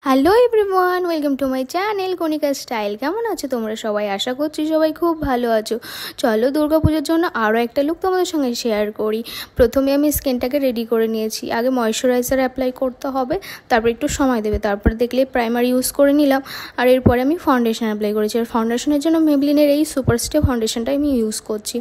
Hello everyone, welcome to my channel Kanika style. কেমন আছো তোমরা সবাই? আশা করছি সবাই খুব ভালো আছো। চলো দুর্গাপুজোর জন্য আরও একটা লুক তোমাদের সঙ্গে শেয়ার করি। প্রথমে আমি স্কিনটাকে রেডি করে নিয়েছি। আগে ময়শ্চারাইজার অ্যাপ্লাই করতে হবে, তারপর একটু সময় দেবে, তারপর দেখলে প্রাইমার ইউজ করে নিলাম। আর এরপরে আমি ফাউন্ডেশন অ্যাপ্লাই করেছি। আর ফাউন্ডেশনের জন্য মেবলিনের এই সুপারস্টে ফাউন্ডেশনটা আমি ইউজ করছি।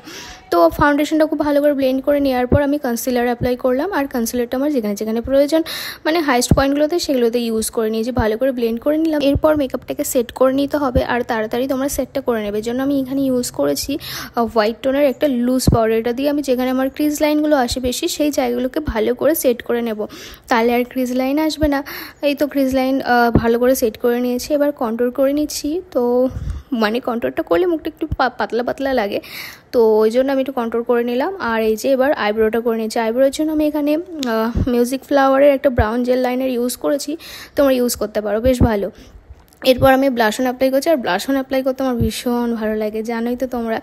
তো ফাউন্ডেশনটা খুব ভালো করে ব্লেন্ড করে নেওয়ার পর আমি কনসিলার অ্যাপ্লাই করলাম। আর কনসিলারটা আমার যেখানে যেখানে প্রয়োজন, মানে হাইস্ট পয়েন্টগুলোতে, সেগুলোতে ইউজ করে নিয়েছি। ভালো করে ব্লেন্ড করে নিলাম। এরপর মেকআপটাকে সেট করে নিতে হবে, আর তাড়াতাড়ি তোমরা সেটটা করে নেবে। জন্য আমি এখানে ইউজ করেছি হোয়াইট টোনের একটা লুজ পাউডার। এটা দিয়ে আমি যেখানে আমার ক্রিজ লাইনগুলো আসে বেশি, সেই জায়গাগুলোকে ভালো করে সেট করে নেব, তাহলে আর ক্রিজ লাইন আসবে না। এই তো ক্রিজ লাইন ভালো করে সেট করে নিয়েছি। এবার কন্ট্রোল করে নিচ্ছি। তো মানে কন্ট্রোলটা করলে মুখটা একটু পাতলা পাতলা লাগে, তো ওই জন্য আমি একটু কন্ট্রোল করে নিলাম। আর এই যে এবার আইব্রোটা করে নিয়েছি। আইব্রোর জন্য আমি এখানে মিউজিক ফ্লাওয়ারের একটা ব্রাউন জেল লাইনার ইউজ করেছি, তোমরা ইউজ করতে পারো, বেশ ভালো। এরপর আমি ব্লাশন অ্যাপ্লাই করছি। আর ব্লাশন অ্যাপ্লাই করতে আমার ভীষণ ভালো লাগে, জানোই তো তোমরা।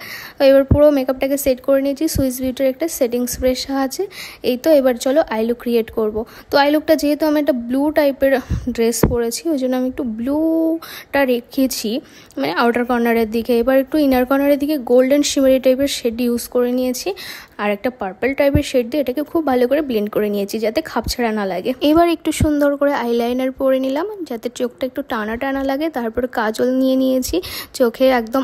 এবার পুরো মেকআপটাকে সেট করে নিয়েছি সুইস বিউটির একটা সেটিং স্প্রের সাহায্যে। এই তো এবার চলো আই লুক ক্রিয়েট করব। তো আই লুকটা যেহেতু আমি একটা ব্লু টাইপের ড্রেস পরেছি, ওই জন্য আমি একটু ব্লুটা রেখেছি মানে আউটার কর্নারের দিকে। এবার একটু ইনার কর্নারের দিকে গোল্ডেন শিমারি টাইপের শেড ইউজ করে নিয়েছি, আর একটা পার্পল টাইপের শেড দিয়ে এটাকে খুব ভালো করে ব্লেন্ড করে নিয়েছি, যাতে খাপছাড়া না লাগে। এবার একটু সুন্দর করে আইলাইনার পরে নিলাম, যাতে চোখটা একটু টানা টানা লাগে। তারপর কাজল নিয়ে নিয়েছি চোখের একদম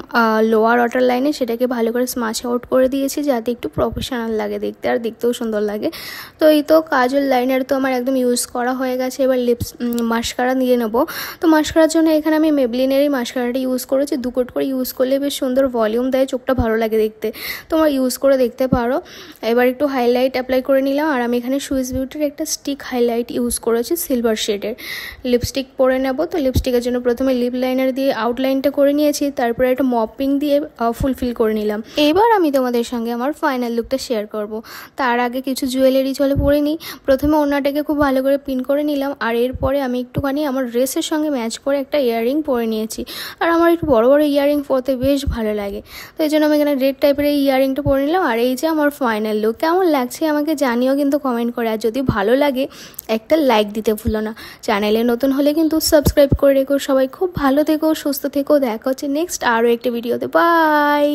লোয়ার ওয়াটার লাইনে, সেটাকে ভালো করে স্মাচ আউট করে দিয়েছি, যাতে একটু প্রফেশনাল লাগে দেখতে, আর দেখতেও সুন্দর লাগে। তো এই তো কাজল লাইনার তো আমার একদম ইউজ করা হয়ে গেছে। এবার লিপস মাস্কারা দিয়ে নেবো। তো মাস্কারার জন্য এখানে আমি মেবলিনেরই মাস্কারাটা ইউজ করেছি। 2 কোট করে ইউজ করলে বেশ সুন্দর ভলিউম দেয়, চোখটা ভালো লাগে দেখতে, তোমরা ইউজ করে দেখতে পারো। এবার একটু হাইলাইট অ্যাপ্লাই করে নিলাম। আর আমি এখানে সুইস বিউটির একটা স্টিক হাইলাইট ইউজ করেছি সিলভার শেডের। লিপস্টিক পরে নেব। তো লিপস্টিকের জন্য প্রথমে লিপ লাইনার দিয়ে আউটলাইনটা করে নিয়েছি, তারপরে একটা মপিং দিয়ে ফুলফিল করে নিলাম। এবার আমি তোমাদের সঙ্গে আমার ফাইনাল লুকটা শেয়ার করব। তার আগে কিছু জুয়েলারি চলে পরে নিই। প্রথমে ওড়নাটাকে খুব ভালো করে পিন করে নিলাম। আর এরপরে আমি একটুখানি আমার ড্রেসের সঙ্গে ম্যাচ করে একটা ইয়াররিং পরে নিয়েছি। আর আমার একটু বড় বড় ইয়াররিং পরতে বেশ ভালো লাগে, তো এই জন্য আমি এখানে রেড টাইপের এই ইয়াররিংটা পরে নিলাম। আর এই যে আমার ফাইনাল লুক, কেমন লাগছে আমাকে জানিও কিন্তু কমেন্ট করে। আর যদি ভালো লাগে একটা লাইক দিতে ভুলো না। চ্যানেলে নতুন হলে কিন্তু সাবস্ক্রাইব করে রেখো। সবাই খুব ভালো থেকো, সুস্থ থেকো। দেখা হচ্ছে নেক্সট আরও একটা ভিডিওতে। বাই।